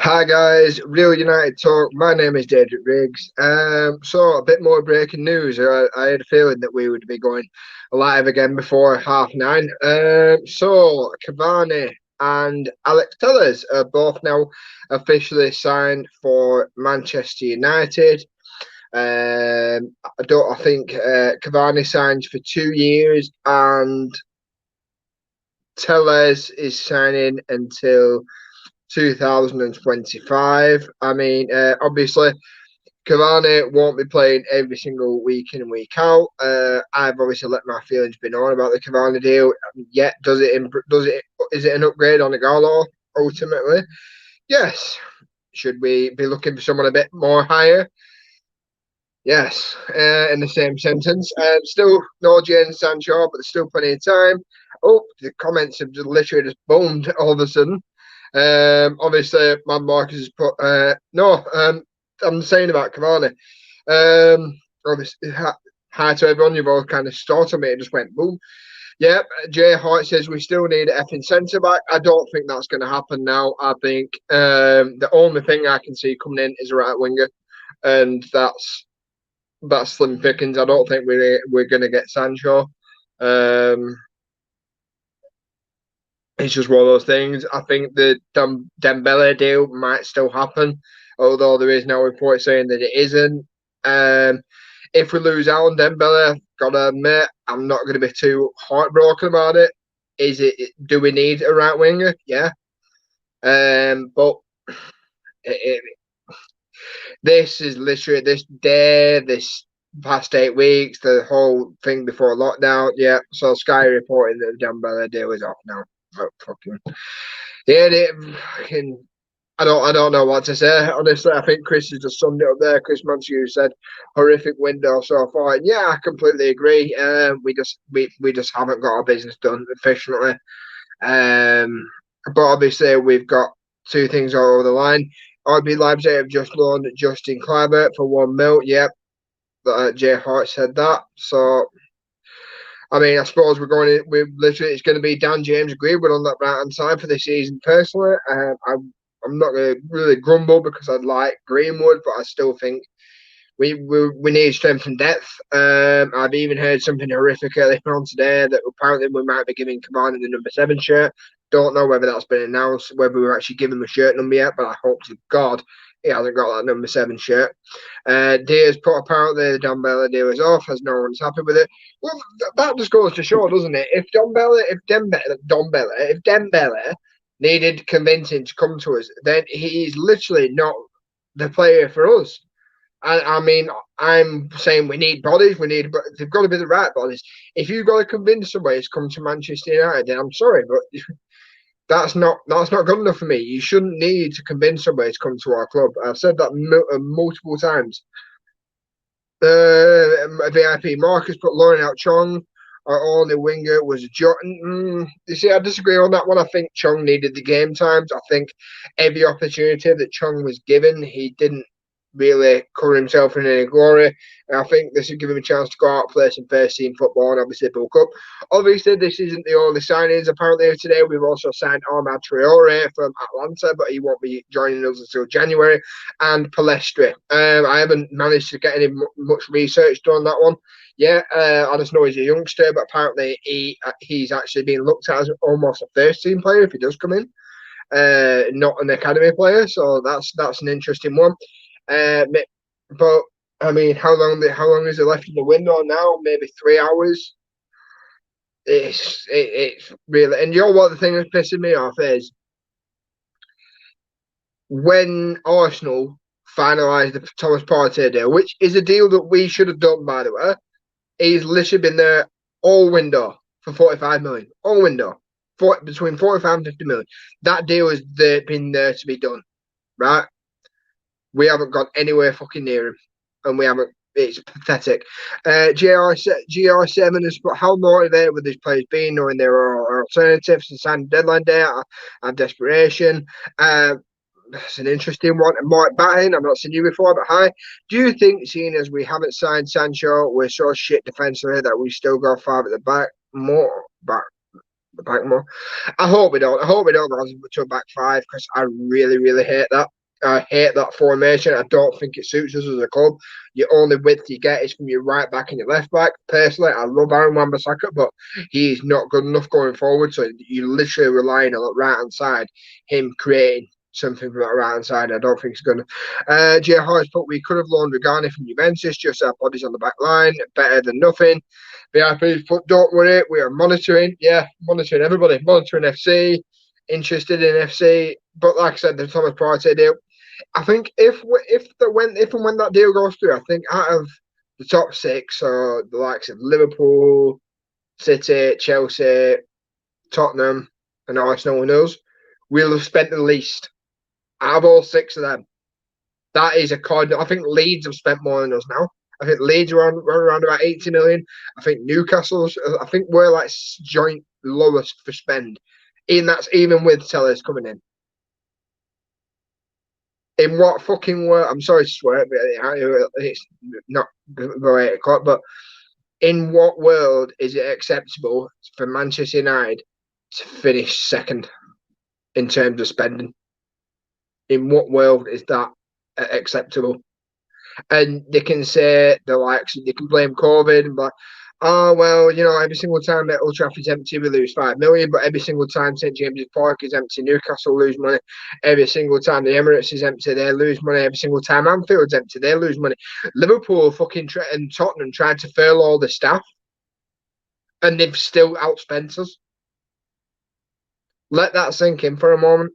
Hi guys, Real United Talk. My name is David Riggs. So a bit more breaking news. I had a feeling that we would be going live again before 9:30. So Cavani and Alex Tellers are both now officially signed for Manchester United. I think Cavani signs for 2 years and Tellers is signing until 2025. I mean, obviously, Cavani won't be playing every single week in and week out. I've obviously let my feelings be known about the Cavani deal. Yet, does it is it an upgrade on the Gallo ultimately? Yes. Should we be looking for someone a bit more higher? Yes, in the same sentence. Still no Jadon Sancho, but there's still plenty of time. Oh, the comments have just literally just boomed all of a sudden. Obviously, man Marcus has put no. I'm saying about Cavani. Obviously, hi to everyone. You've all kind of started me. It just went boom. Yep. Jay Hart says we still need an effing centre back. I don't think that's going to happen now. I think the only thing I can see coming in is a right winger, and that's slim pickings. I don't think we're going to get Sancho. Um, it's just one of those things. I think the Dembele deal might still happen, although there is no report saying that it isn't. Um, if we lose out on Dembele, gotta admit, I'm not going to be too heartbroken about it. Is it? Do we need a right winger? Yeah. But it, this is literally this day, this past 8 weeks, the whole thing before lockdown. Yeah. So Sky reporting that the Dembele deal is off now. Oh, fucking yeah, fucking. I don't know what to say. Honestly, I think Chris has just summed it up there. Chris Montague said horrific window so far. And yeah, I completely agree. We just haven't got our business done efficiently. But obviously we've got two things all over the line. RB Leipzig have just loaned Justin Kluivert for 1 mil. Yep, Jay Hart said that. So I mean, I suppose we're going in. We're literally it's going to be Dan James Greenwood on that right hand side for this season. Personally, I'm not going to really grumble because I like Greenwood, but I still think we need strength and depth. I've even heard something horrific earlier on today that apparently we might be giving Cavani the number 7 shirt. Don't know whether that's been announced, whether we're actually giving him a shirt number yet, but I hope to God he hasn't got that number 7 shirt. Diaz put apparently the Dembele deal is off as no one's happy with it. Well, that just goes to show, doesn't it? If Dembele needed convincing to come to us, then he's literally not the player for us. I mean, I'm saying we need bodies. They've got to be the right bodies. If you've got to convince somebody to come to Manchester United, then I'm sorry, but that's not good enough for me. You shouldn't need to convince somebody to come to our club. I've said that multiple times. VIP Marcus put Lauren out Chong. Our only winger was Jordan. You see, I disagree on that one. I think Chong needed the game times. I think every opportunity that Chong was given, he didn't really cover himself in any glory. And I think this would give him a chance to go out, play some first team football, and obviously bulk up. Obviously, this isn't the only signings. Apparently, today we've also signed Armand Traore from Atlanta, but he won't be joining us until January. And Palestri. I haven't managed to get any much research done on that one. Yeah, I just know he's a youngster, but apparently he's actually being looked at as almost a first team player if he does come in, not an academy player. So that's an interesting one. But I mean, how long is it left in the window now? Maybe 3 hours. It's really, and you know what the thing that's pissing me off is when Arsenal finalised the Thomas Partey deal, which is a deal that we should have done, by the way. He's literally been there all window for 45 million, all window, between 45 and 50 million. That deal has been there to be done, right? We haven't got anywhere fucking near him, and we haven't. It's pathetic. GR7 is how motivated with these players being, knowing there are alternatives and signing deadline day and desperation. That's an interesting one. And Mike Batting, I've not seen you before, but hi. Do you think, seeing as we haven't signed Sancho, we're so shit defensively that we still go 5 at the back? More back. back more. I hope we don't. I hope we don't go to a back five because I really, really hate that. I hate that formation. I don't think it suits us as a club. The only width you get is from your right back and your left back. Personally, I love Aaron Wan-Bissaka, but he's not good enough going forward. So you're literally relying on the right hand side, him creating something from that right hand side. I don't think he's going to. Jay Harris put we could have loaned Regani from Juventus, just our bodies on the back line, better than nothing. VIP put don't worry, we are monitoring. Yeah, monitoring everybody, monitoring FC, interested in FC. But like I said, the Thomas Partey deal. I think if and when that deal goes through, I think out of the top six, so the likes of Liverpool, City, Chelsea, Tottenham, and Arsenal and us, we'll have spent the least out of all six of them. That is a card. I think Leeds have spent more than us now. I think Leeds are around about 80 million. I think Newcastle's. I think we're like joint lowest for spend. And that's even with sellers coming in. In what fucking world? I'm sorry to swear, but it's not the 8 o'clock. But in what world is it acceptable for Manchester United to finish second in terms of spending? In what world is that acceptable? And they can say the likes, they can blame COVID and like, oh well, you know, every single time that Old Trafford's empty, we lose 5 million. But every single time St James's Park is empty, Newcastle lose money. Every single time the Emirates is empty, they lose money. Every single time Anfield's empty, they lose money. Liverpool and Tottenham tried to furlough all the staff, and they've still outspent us. Let that sink in for a moment.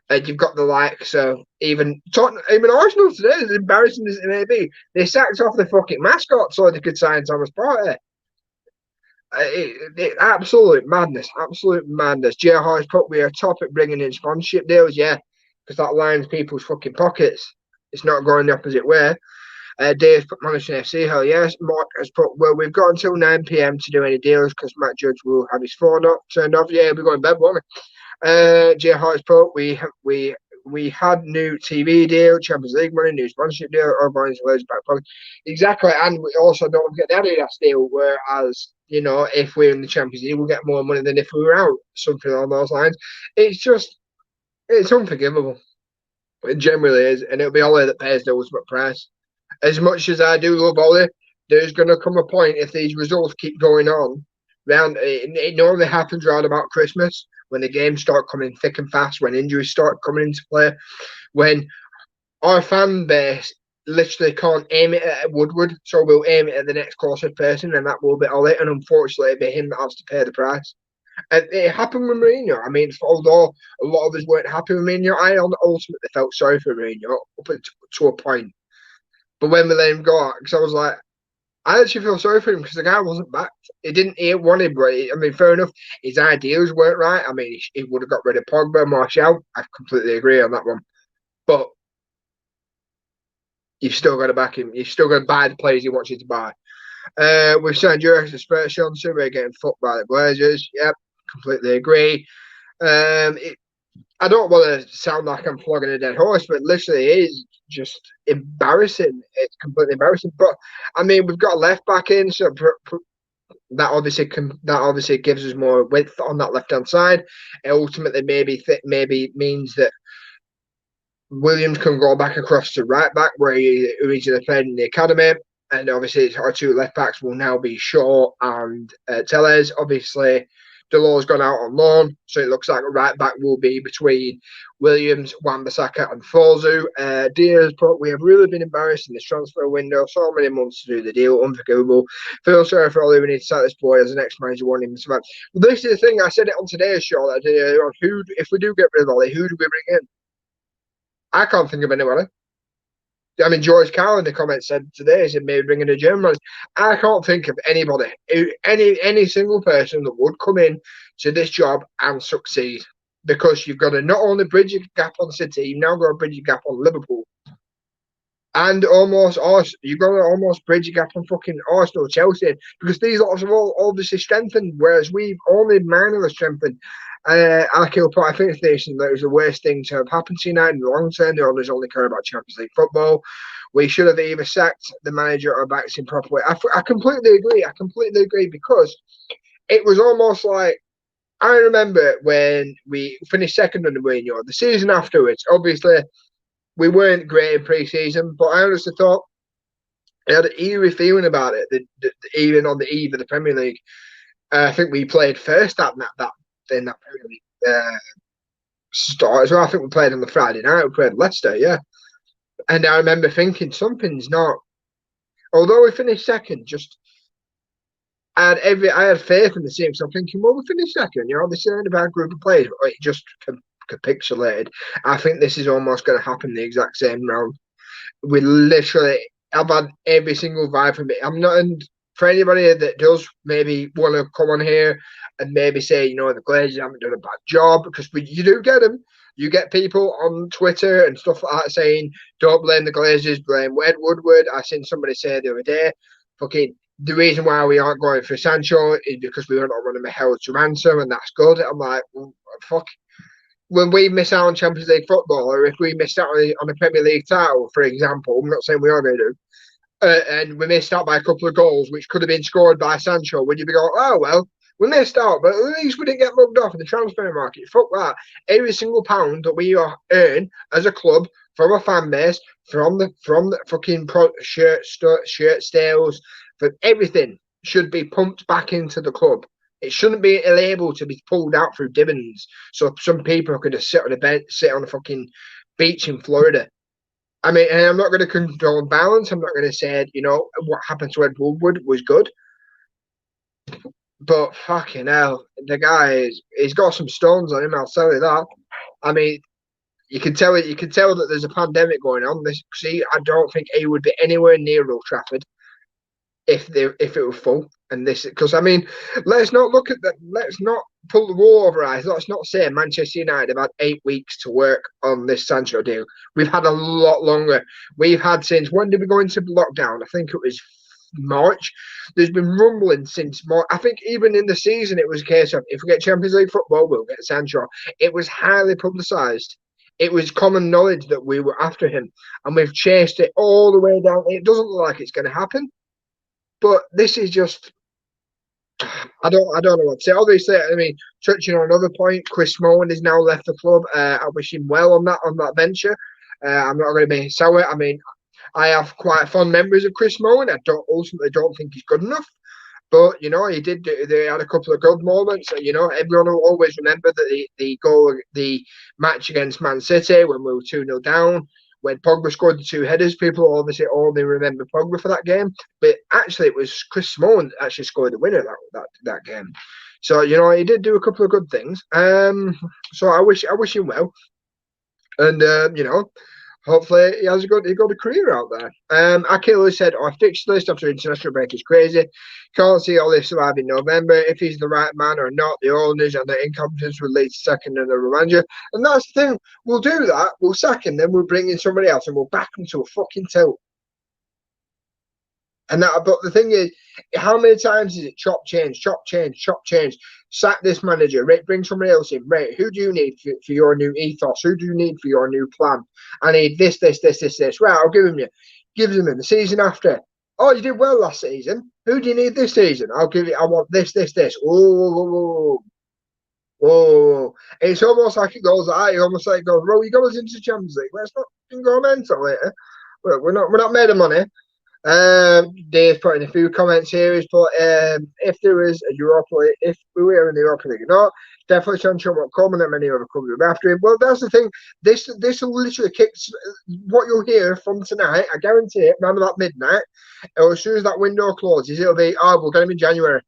And you've got the likes of even Tottenham, even Arsenal today, as embarrassing as it may be, they sacked off the fucking mascot so they could sign Thomas Partey. Absolute madness, absolute madness. Jay Harris put we are top at bringing in sponsorship deals, yeah, because that lines people's fucking pockets. It's not going the opposite way. Dave's put managing FC, hell yes. Mark has put, well, we've got until 9 p.m. to do any deals because Matt Judge will have his phone up, turned off. Yeah, we're going to bed, won't we? Jay Hart's put we had new TV deal, Champions League money, new sponsorship deal, Orban's loads back pocket. Exactly, and we also don't get the Adidas deal. Whereas you know, if we're in the Champions League, we'll get more money than if we were out. Something along those lines. It's unforgivable. It generally is, and it'll be Ollie that pays the ultimate price. As much as I do love Ollie, there's going to come a point if these results keep going on. It normally happens around about Christmas when the games start coming thick and fast, when injuries start coming into play, when our fan base literally can't aim it at Woodward, so we'll aim it at the next closest person, and that will be Ollie, and unfortunately it'll be him that has to pay the price. And it happened with Mourinho. I mean, although a lot of us weren't happy with Mourinho, I ultimately felt sorry for Mourinho up to a point. But when we let him go, because I was like, I actually feel sorry for him because the guy wasn't backed. He wanted, but I mean, fair enough. His ideals weren't right. I mean, he would have got rid of Pogba, Martial. I completely agree on that one. But you've still got to back him. You've still got to buy the players he wants you to buy. We've signed Jurex and Spurs Johnson. We're getting fucked by the Glazers. Yep, completely agree. I don't want to sound like I'm flogging a dead horse, but literally it is just embarrassing. It's completely embarrassing. But I mean, we've got a left back in, so that obviously gives us more width on that left hand side. It ultimately maybe means that Williams can go back across to right back where he originally played in the academy. And obviously, our two left backs will now be Shaw and Tellez. Obviously, Delors gone out on loan, so it looks like a right back will be between Williams, Wan-Bissaka, and Forzu. Diaz, but we have really been embarrassed in this transfer window. So many months to do the deal, unforgivable. Feel sorry for Ollie. We need to sack this boy as the next manager wanting him to survive. Well, this is the thing. I said it on today's show. That if we do get rid of Ollie, who do we bring in? I can't think of anybody. I mean, George Carroll in the comments said today, he said maybe bringing a German. I can't think of anybody, any single person that would come in to this job and succeed, because you've got to not only bridge a gap on City, you've now got to bridge a gap on Liverpool, and you've got to almost bridge a gap on fucking Arsenal, Chelsea, because these lots have all obviously strengthened, whereas we've only minorly strengthened. I think that was the worst thing to have happened to United in the long term. The owners only care about Champions League football. We should have either sacked the manager or backed him properly. I completely agree. Because it was almost like I remember when we finished second under Mourinho, the season afterwards, obviously, we weren't great in pre-season, but I honestly thought I had an eerie feeling about it, even on the eve of the Premier League. I think we played first in that Premier League start as well. I think we played on the Friday night. We played Leicester, yeah. And I remember thinking something's not. Although we finished second, just I had faith in the team. So I'm thinking, well, we finished second. You know, this isn't a bad group of players. But it just capitulated. I think this is almost going to happen the exact same round. We literally, I've had every single vibe from it. I'm not, and for anybody that does maybe want to come on here and maybe say, you know, the Glazers haven't done a bad job, because you do get them. You get people on Twitter and stuff like that saying, don't blame the Glazers, blame Ed Woodward. I seen somebody say the other day, fucking, the reason why we aren't going for Sancho is because we don't want to be held to ransom, and that's good. I'm like, well, fuck. When we miss out on Champions League football, or if we missed out on a Premier League title, for example, I'm not saying we are going to do, and we missed out by a couple of goals, which could have been scored by Sancho, would you be going, oh, well, we missed out, but at least we didn't get mugged off in the transfer market? Fuck that. Every single pound that we earn as a club, from a fan base, from the fucking shirt sales, for everything, should be pumped back into the club. It shouldn't be able to be pulled out through dividends, so some people could just sit on a bench, sit on a fucking beach in Florida. I mean, and I'm not going to condone violence. I'm not going to say, you know, what happened to Ed Woodward was good. But fucking hell, the guy he's got some stones on him, I'll tell you that. I mean, you can tell that there's a pandemic going on. I don't think he would be anywhere near Old Trafford if it were full. And this, because I mean, let's not look at that. Let's not pull the wool over our eyes. Let's not say Manchester United have had 8 weeks to work on this Sancho deal. We've had a lot longer. We've had since, when did we go into lockdown? I think it was March. There's been rumbling since March. I think even in the season it was a case of, if we get Champions League football, we'll get Sancho. It was highly publicised. It was common knowledge that we were after him, and we've chased it all the way down. It doesn't look like it's going to happen, but this is just, I don't know what to say. Obviously, I mean, touching on another point, Chris Smalling has now left the club. I wish him well on that venture. I'm not going to be sour. I mean, I have quite fond memories of Chris Smalling. I ultimately don't think he's good enough. But, you know, he did. They had a couple of good moments. You know, everyone will always remember the match against Man City when we were 2-0 down. When Pogba scored the 2 headers, people obviously only remember Pogba for that game. But actually, it was Chris Smalling that actually scored the winner that game. So, you know, he did do a couple of good things. So I wish him well. And, you know, hopefully he has a good career out there. Akil said, our fixture list after international break is crazy. Can't see all this surviving November. If he's the right man or not, the owners and the incompetence will lead to second and a manager. And that's the thing. We'll do that. We'll sack him, then we'll bring in somebody else and we'll back him to a fucking tilt. And that, but the thing is, how many times is it chop change, sack this manager, right, bring somebody else in, right? Who do you need for your new ethos? Who do you need for your new plan? I need this. Right, I'll give him you. Gives him in the season after. Oh, you did well last season. Who do you need this season? I want this. Oh, it's almost like it goes. Almost like it goes. Bro, you got us into Champions League. Let's not go mental later. We're not made of money. Dave's putting a few comments here. He's put, if there was a Europa League, if we were in the Europa League or not, definitely Sancho won't come, and then many other clubs will be after him. Well, that's the thing. This will literally kick what you'll hear from tonight. I guarantee it. Around about midnight, or as soon as that window closes, it'll be, oh, we'll get him in January.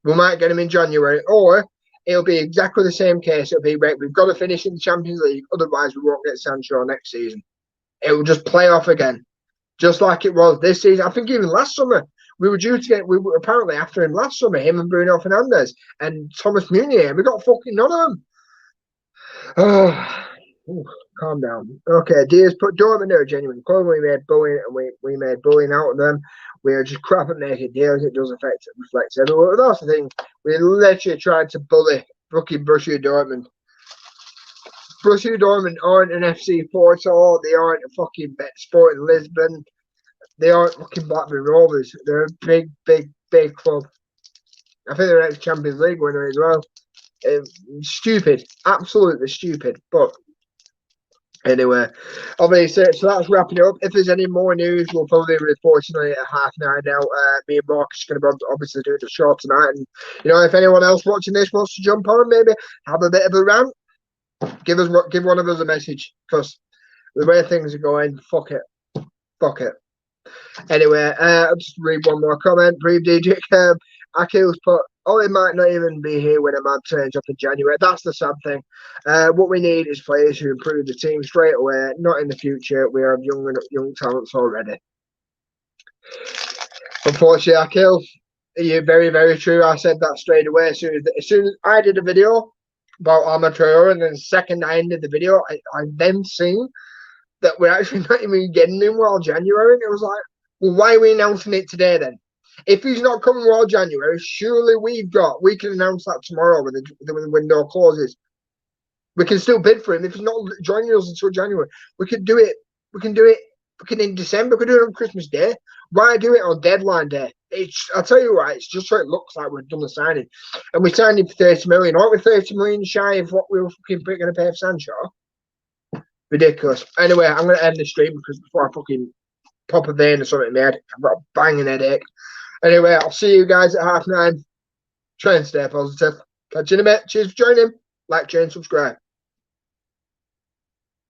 We might get him in January, or it'll be exactly the same case. It'll be, right, we've got to finish in the Champions League, otherwise we won't get Sancho next season. It will just play off again. Just like it was this season. I think even last summer, we were apparently after him last summer, him and Bruno Fernandes and Thomas Meunier. We got fucking none of them. Oh, calm down. Okay, Diaz put Dortmund are a genuine club. We made bullying and we made bullying out of them. We are just crap at making deals. It does reflect everyone. That's the thing. We literally tried to bully fucking Borussia Dortmund. Borussia Dortmund aren't an FC Porto. They aren't a fucking Sporting Lisbon. They aren't fucking Blackburn Rovers. They're a big club. I think they're ex-Champions League winner as well. Stupid, absolutely stupid. But anyway, obviously, so that's wrapping it up. If there's any more news, we'll probably be reporting on it at 9:30 now. Me and Marcus are going to be obviously doing the show tonight. And, you know, if anyone else watching this wants to jump on, maybe have a bit of a rant, give one of us a message. Because the way things are going, fuck it. Fuck it. Anyway, I'll just read one more comment. Brief DJ Akil's put, oh, he might not even be here when a man turns up in January. That's the sad thing. What we need is players who improve the team straight away, not in the future. We have young talents already. Unfortunately, Akil, you're very, very true. I said that straight away. As soon as I did a video about Amateur, and then the second I ended the video, I then seen that we're actually not even getting him while January. And it was like, well, why are we announcing it today then? If he's not coming while January, surely we can announce that tomorrow when the window closes. We can still bid for him. If he's not joining us until January, we could do it. We can do it in December. We could do it on Christmas Day. Why do it on deadline day? I'll tell you what, it's just so it looks like we've done the signing. And we signed him for 30 million. Aren't we 30 million shy of what we were fucking going to pay for Sancho? Ridiculous. Anyway, I'm going to end the stream because before I fucking pop a vein or something in my head, I've got a banging headache. Anyway, I'll see you guys at 9:30. Try and stay positive. Catch you in a bit. Cheers for joining. Like, share, and subscribe.